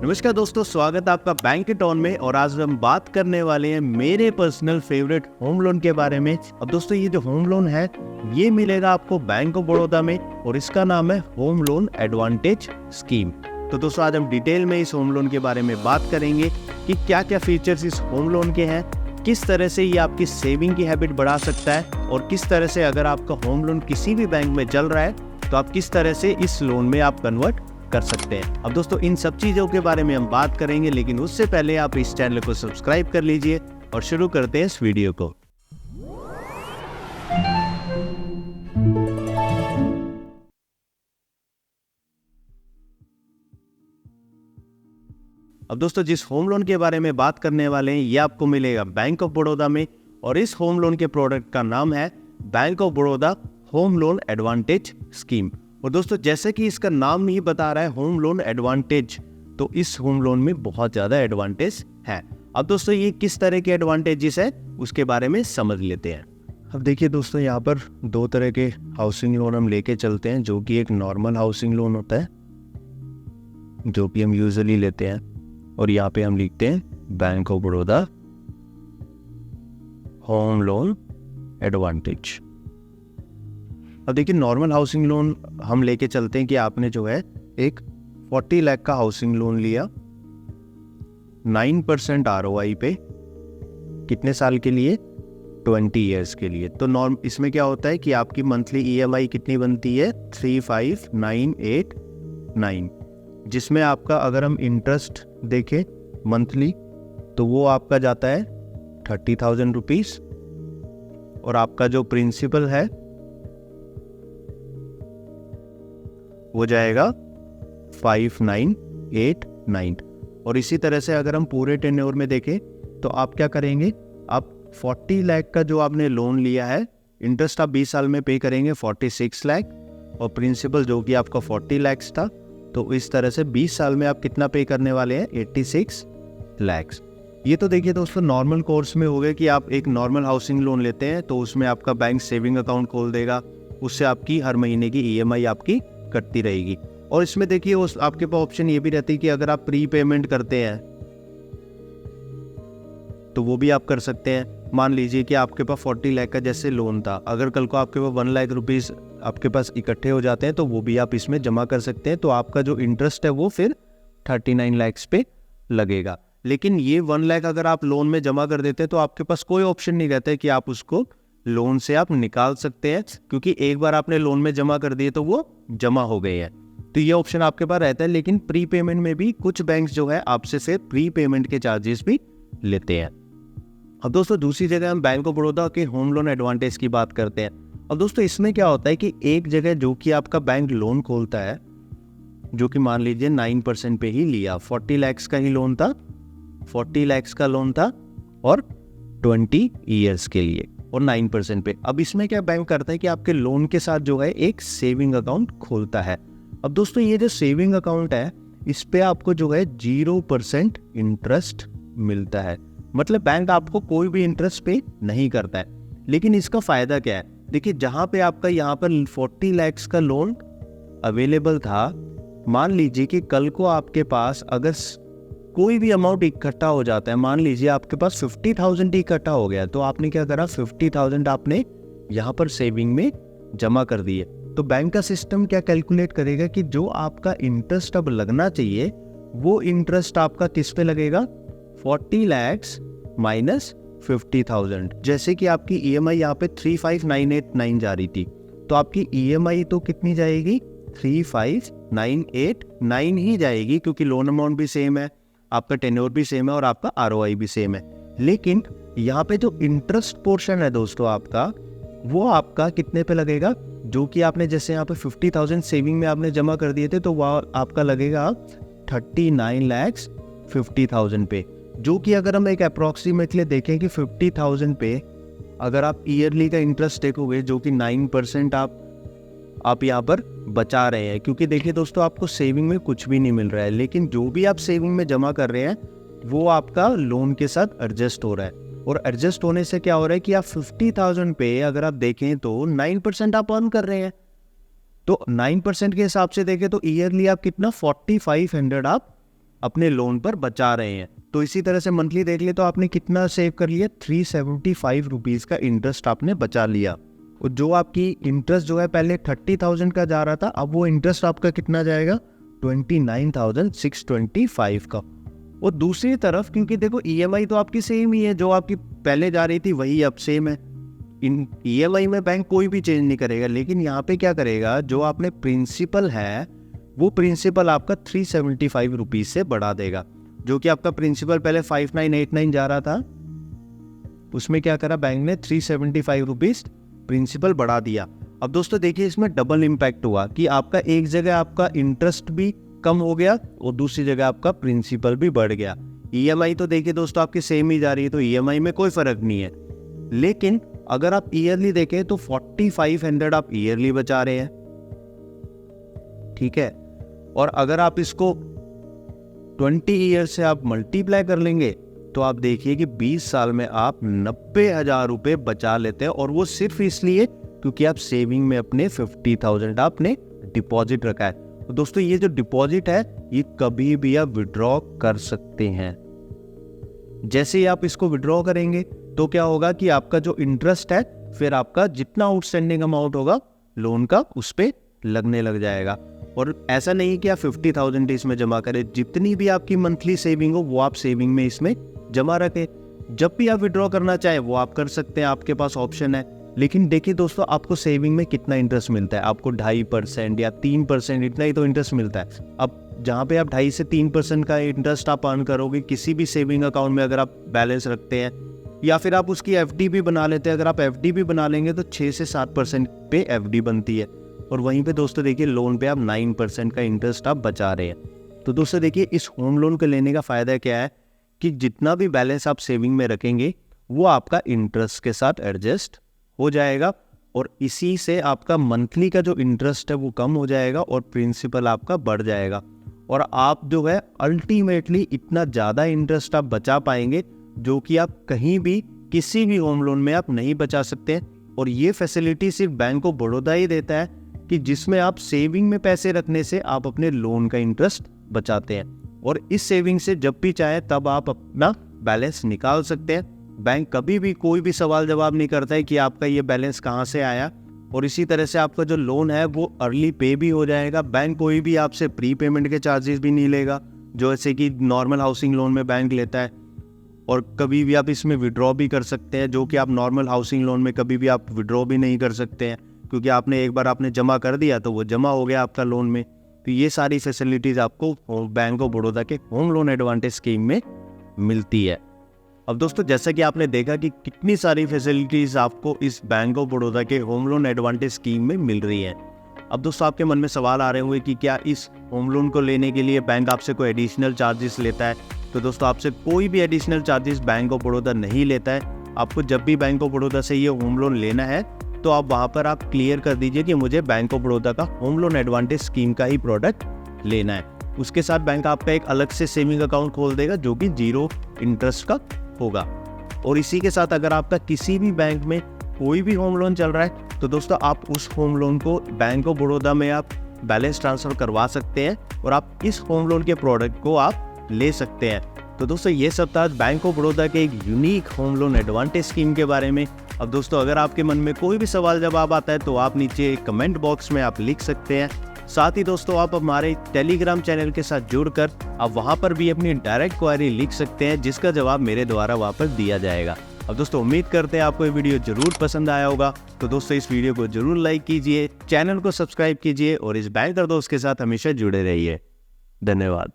नमस्कार दोस्तों, स्वागत है आपका बैंकेटॉन में। और आज हम बात करने वाले हैं मेरे पर्सनल फेवरेट होम लोन के बारे में। अब दोस्तों, ये जो होम लोन है ये मिलेगा आपको बैंक ऑफ बड़ौदा में और इसका नाम है होम लोन एडवांटेज स्कीम। तो दोस्तों, आज हम डिटेल में इस होम लोन के बारे में बात करेंगे कि क्या क्या फीचर्स इस होम लोन के हैं, किस तरह से ये आपकी सेविंग की हैबिट बढ़ा सकता है और किस तरह से अगर आपका होम लोन किसी भी बैंक में चल रहा है तो आप किस तरह से इस लोन में आप कन्वर्ट कर सकते हैं। अब दोस्तों, इन सब चीजों के बारे में हम बात करेंगे, लेकिन उससे पहले आप इस चैनल को सब्सक्राइब कर लीजिए और शुरू करते हैं इस वीडियो को। अब दोस्तों, जिस होम लोन के बारे में बात करने वाले हैं ये आपको मिलेगा बैंक ऑफ बड़ौदा में और इस होम लोन के प्रोडक्ट का नाम है bank of Baroda home loan advantage scheme. और दोस्तों, जैसे कि इसका नाम ही बता रहा है होम लोन एडवांटेज, तो इस होम लोन में बहुत ज़्यादा एडवांटेज है। अब दोस्तों, ये किस तरह के एडवांटेजेस है उसके बारे में समझ लेते हैं। अब देखिए दोस्तों, यहाँ पर दो तरह के हाउसिंग लोन हम लेके चलते हैं, जो कि एक नॉर्मल हाउसिंग लोन होता है जो कि हम यूजुअली लेते हैं, और यहाँ पे हम लिखते हैं bank of Baroda home loan advantage. अब देखिए, नॉर्मल हाउसिंग लोन हम लेके चलते हैं कि आपने जो है एक 40 लाख का हाउसिंग लोन लिया 9% ROI पे, कितने साल के लिए? 20 ईयर्स के लिए। तो इसमें क्या होता है कि आपकी मंथली EMI कितनी बनती है? 35,989, जिसमें आपका अगर हम इंटरेस्ट देखें मंथली तो वो आपका जाता है 30,000 रुपीज और आपका जो प्रिंसिपल है वो जाएगा 5,989। और इसी तरह से अगर हम पूरे टेन्योर में देखें तो आप क्या करेंगे, आप 40 लाख का जो आपने लोन लिया है, इंटरेस्ट आप 20 साल में पे करेंगे 46 लाख और प्रिंसिपल जो कि आपका 40 लाख था, तो इस तरह से 20 साल में आप कितना पे करने वाले हैं? 86 लाख। ये तो देखिए दोस्तों, नॉर्मल कोर्स में हो गया कि आप एक नॉर्मल हाउसिंग लोन लेते हैं तो उसमें आपका बैंक सेविंग अकाउंट खोल देगा, उससे आपकी हर महीने की EMI आपकी कटती रहेगी। और इसमें देखिए उस आपके पास ऑप्शन ये भी रहती है कि अगर आप प्री पेमेंट करते हैं तो वो भी आप कर सकते हैं। मान लीजिए कि आपके पास 40 लाख का जैसे लोन था, अगर कल को आपके पास 1 लाख रुपीस आपके पास इकट्ठे हो जाते हैं तो वो भी आप इसमें जमा कर सकते हैं। तो आपका जो इंटरेस्ट है वो फिर 39 लाख पे लगेगा। लेकिन ये 1 लाख अगर आप लोन में जमा कर देते हैं तो आपके पास कोई ऑप्शन नहीं रहता है कि आप उसको लोन से आप निकाल सकते हैं, क्योंकि एक बार आपने लोन में जमा कर दिए तो वो जमा हो गए हैं। तो ये ऑप्शन आपके पास रहता है। लेकिन प्री पेमेंट में भी कुछ बैंक्स जो है आपसे फिर प्री पेमेंट के चार्जेस भी लेते हैं। अब दोस्तों, दूसरी जगह हम बैंक ऑफ बड़ौदा के होम लोन एडवांटेज की बात करते हैं। अब दोस्तों, इसमें क्या होता है कि एक जगह जो कि आपका बैंक लोन खोलता है, जो कि मान लीजिए 9% पे ही लिया, 40 लाख का ही लोन था, 40 लाख का लोन था और 20 ईयर्स के लिए और 9% पे। अब इसमें क्या बैंक करता है कि आपके लोन के साथ जो है एक सेविंग अकाउंट खोलता है। अब दोस्तों, ये जो सेविंग अकाउंट है इस पे आपको जो है 0% इंटरेस्ट मिलता है, मतलब बैंक आपको कोई भी इंटरेस्ट पे नहीं करता है। लेकिन इसका फायदा क्या है? देखिए, जहां पे आपका यहाँ पर 40 लाख का लोन अवेलेबल था, मान लीजिए कि कल को आपके पास अगर कोई भी अमाउंट इकट्ठा हो जाता है, मान लीजिए आपके पास 50,000 इकट्ठा हो गया, तो आपने क्या करा, 50,000 आपने यहाँ पर सेविंग में जमा कर दिए। तो बैंक का सिस्टम क्या कैलकुलेट करेगा कि जो आपका इंटरेस्ट अब लगना चाहिए वो इंटरेस्ट आपका किस पे लगेगा? 40 लाख माइनस 50,000। जैसे कि आपकी EMI यहाँ पे 35,989 जा रही थी, तो आपकी EMI तो कितनी जाएगी? 35,989 ही जाएगी, क्योंकि लोन अमाउंट भी सेम है, आपका टेन्योर भी सेम है और आपका ROI भी सेम है। लेकिन यहाँ पे जो इंटरेस्ट पोर्शन है दोस्तों आपका, वो आपका कितने पे लगेगा? जो कि आपने जैसे यहाँ पे 50,000 सेविंग में आपने जमा कर दिए थे, तो वह आपका लगेगा 39,50,000 पे। जो कि अगर हम एक अप्रोक्सीमेटली देखें कि 50,000 पे अगर आप ईयरली का इंटरेस्ट देखोगे, जो कि 9% आप यहाँ पर बचा रहे हैं, क्योंकि देखिए दोस्तों, आपको सेविंग में कुछ भी नहीं मिल रहा है, लेकिन जो भी आप सेविंग में जमा कर रहे हैं वो आपका लोन के साथ एडजस्ट हो रहा है। और एडजस्ट होने से क्या हो रहा है कि आप 50,000 पे अगर आप देखें तो 9% आप अर्न कर रहे हैं। तो 9% के हिसाब से देखें तो ईयरली आप कितना 4500 आप अपने लोन पर बचा रहे हैं। तो इसी तरह से मंथली देख ले तो आपने कितना सेव कर लिया, 375 रुपीज़ का इंटरेस्ट आपने बचा लिया। और जो आपकी इंटरेस्ट जो है पहले 30,000 का जा रहा था, अब वो इंटरेस्ट आपका कितना जाएगा, 29,625 का। और दूसरी तरफ क्योंकि देखो EMI तो आपकी सेम ही है, जो आपकी पहले जा रही थी वही अब सेम है। इन EMI में बैंक कोई भी चेंज नहीं करेगा, लेकिन यहाँ पे क्या करेगा, जो आपने प्रिंसिपल है वो प्रिंसिपल आपका 375 रुपीज़ से बढ़ा देगा। जो कि आपका प्रिंसिपल पहले 5989 जा रहा था, उसमें क्या करा बैंक ने 375 रुपीज़ प्रिंसिपल बढ़ा दिया। अब दोस्तों देखिए इसमें डबल इम्पैक्ट हुआ कि आपका एक जगह आपका इंटरेस्ट भी कम हो गया और दूसरी जगह आपका प्रिंसिपल भी बढ़ गया। EMI तो देखिए दोस्तों आपकी सेम ही जा रही है, तो EMI में कोई फर्क नहीं है। लेकिन अगर आप ईयरली देखें तो 4500 आप ईयरली बचा रहे हैं, ठीक है। और अगर आप इसको 20 ईयर से आप मल्टीप्लाई कर लेंगे तो आप देखिए कि 20 साल में आप 90,000 रुपये बचा लेते हैं। और वो सिर्फ इसलिए क्योंकि आप सेविंग में अपने 50,000 आपने डिपॉजिट रखा है। तो दोस्तों ये जो डिपॉजिट है ये कभी भी आप विड्रॉ कर सकते हैं। जैसे ही आप इसको विड्रॉ करेंगे तो क्या होगा कि आपका जो इंटरेस्ट है फिर आपका जितना आउटस्टैंडिंग अमाउंट होगा लोन का उस पे लगने लग जाएगा। और ऐसा नहीं कि आप 50,000 इसमें जमा करें, जितनी भी आपकी मंथली सेविंग हो वो आप सेविंग में इसमें जमा रखें। जब भी आप विड्रॉ करना चाहे वो आप कर सकते हैं, आपके पास ऑप्शन है। लेकिन देखिए दोस्तों आपको सेविंग में कितना इंटरेस्ट मिलता है, आपको 2.5% या 3% इतना ही तो इंटरेस्ट मिलता है। अब जहाँ पे आप 2.5 से 3% का इंटरेस्ट आप अर्न करोगे किसी भी सेविंग अकाउंट में अगर आप बैलेंस रखते हैं, या फिर आप उसकी FD भी बना लेते हैं। अगर आप FD भी बना लेंगे तो 6 से 7% पे FD बनती है। और वहीं पे दोस्तों देखिए लोन पे आप 9% का इंटरेस्ट आप बचा रहे हैं। तो दोस्तों देखिए इस होम लोन को लेने का फ़ायदा क्या है कि जितना भी बैलेंस आप सेविंग में रखेंगे वो आपका इंटरेस्ट के साथ एडजस्ट हो जाएगा। और इसी से आपका मंथली का जो इंटरेस्ट है वो कम हो जाएगा और प्रिंसिपल आपका बढ़ जाएगा। और आप जो है अल्टीमेटली इतना ज़्यादा इंटरेस्ट आप बचा पाएंगे जो कि आप कहीं भी किसी भी होम लोन में आप नहीं बचा सकते। और ये फैसिलिटी सिर्फ बैंक ऑफ बड़ौदा ही देता है कि जिसमें आप सेविंग में पैसे रखने से आप अपने लोन का इंटरेस्ट बचाते हैं। और इस सेविंग से जब भी चाहे तब आप अपना बैलेंस निकाल सकते हैं। बैंक कभी भी कोई भी सवाल जवाब नहीं करता है कि आपका ये बैलेंस कहाँ से आया। और इसी तरह से आपका जो लोन है वो अर्ली पे भी हो जाएगा। बैंक कोई भी आपसे प्री पेमेंट के चार्जेस भी नहीं लेगा जो ऐसे कि नॉर्मल हाउसिंग लोन में बैंक लेता है। और कभी भी आप इसमें विड्रॉ भी कर सकते हैं, जो कि आप नॉर्मल हाउसिंग लोन में कभी भी आप विड्रॉ भी नहीं कर सकते हैं, क्योंकि आपने एक बार आपने जमा कर दिया तो वो जमा हो गया आपका लोन में। तो ये सारी फैसिलिटीज़ आपको बैंक ऑफ बड़ौदा के होम लोन एडवांटेज स्कीम में मिलती है। अब दोस्तों जैसा कि आपने देखा कि कितनी सारी फैसिलिटीज़ आपको इस बैंक ऑफ बड़ौदा के होम लोन एडवांटेज स्कीम में मिल रही है। अब दोस्तों आपके मन में सवाल आ रहे होंगे कि क्या इस होम लोन को लेने के लिए बैंक आपसे कोई एडिशनल चार्जेस लेता है। तो दोस्तों आपसे कोई भी additional charges bank of Baroda नहीं लेता है। आपको जब भी बैंक ऑफ बड़ौदा से ये होम लोन लेना है तो आप वहाँ पर आप क्लियर कर दीजिए कि मुझे बैंक ऑफ बड़ौदा का होम लोन एडवांटेज स्कीम का ही प्रोडक्ट लेना है। उसके साथ बैंक आपका एक अलग से सेविंग अकाउंट खोल देगा जो कि 0 इंटरेस्ट का होगा। और इसी के साथ अगर आपका किसी भी बैंक में कोई भी होम लोन चल रहा है तो दोस्तों आप उस होम लोन को बैंक ऑफ बड़ौदा में आप बैलेंस ट्रांसफ़र करवा सकते हैं और आप इस होम लोन के प्रोडक्ट को आप ले सकते हैं। तो दोस्तों ये सब था बैंक ऑफ बड़ौदा के एक unique home loan advantage scheme के बारे में। अब दोस्तों अगर आपके मन में कोई भी सवाल जवाब आता है तो आप नीचे कमेंट बॉक्स में आप लिख सकते हैं। साथ ही दोस्तों आप हमारे टेलीग्राम चैनल के साथ जुड़कर आप वहां पर भी अपनी डायरेक्ट क्वेरी लिख सकते हैं, जिसका जवाब मेरे द्वारा वहां पर दिया जाएगा। अब दोस्तों उम्मीद करते हैं आपको ये वीडियो जरूर पसंद आया होगा। तो दोस्तों इस वीडियो को जरूर लाइक कीजिए, चैनल को सब्सक्राइब कीजिए और इस बैंकर दोस्त के साथ हमेशा जुड़े रहिए। धन्यवाद।